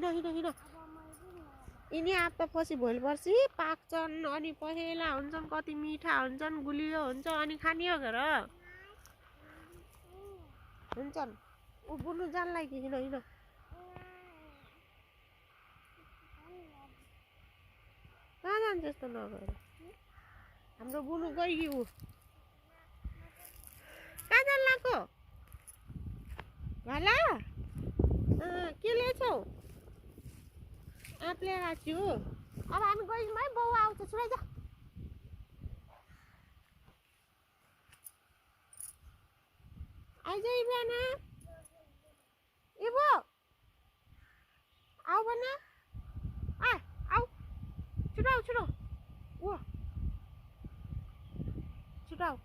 हिँड यिनी आप्तापछि भोलि पर्सि पाक्छन् अनि पहेँला हुन्छन् कति मिठा हुन्छन् गुलियो हुन्छ अनि खाने हो घर हुन्छन् ऊ बुनु जानलाई कि हिँड कहाँ जान्छ यस्तो नगएर हाम्रो बुनु गइयो ऊ कहाँ जान लाग्यो भला के ल्याछौ आँप ल्याएर आएको छु अब हामी गयौँ है बाउ आउँछ छोरा जा आइज बिहान इबो आऊ भन आऊ छिटो ऊ छिटो आऊ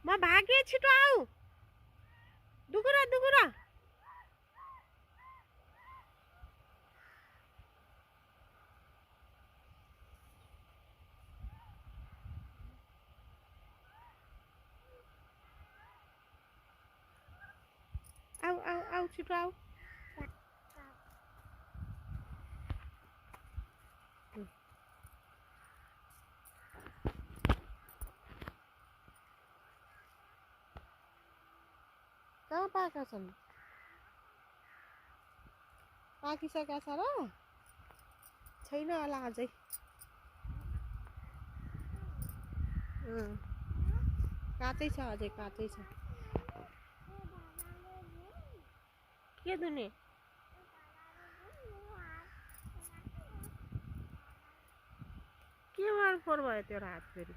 म भागे छिटो आऊ दुगुरा आऊ छिटो आऊ कहाँ पाएका छन् पाकिसकेका छ र छैन होला अझै काँचै छ अझै काँचै छ के दुने के मार्फोर भयो तेरो हात फेरि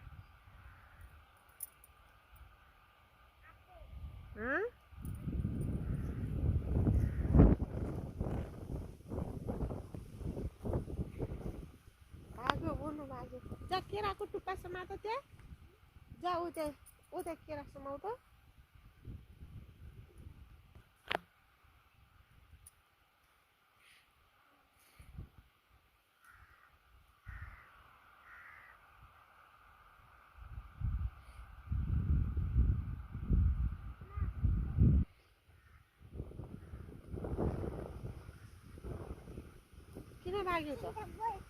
भाग्यो बुनु भाग्यो जा केराको टुप्पा समात त्यहाँ जा उता केरा समाउ त किन भाग्यो त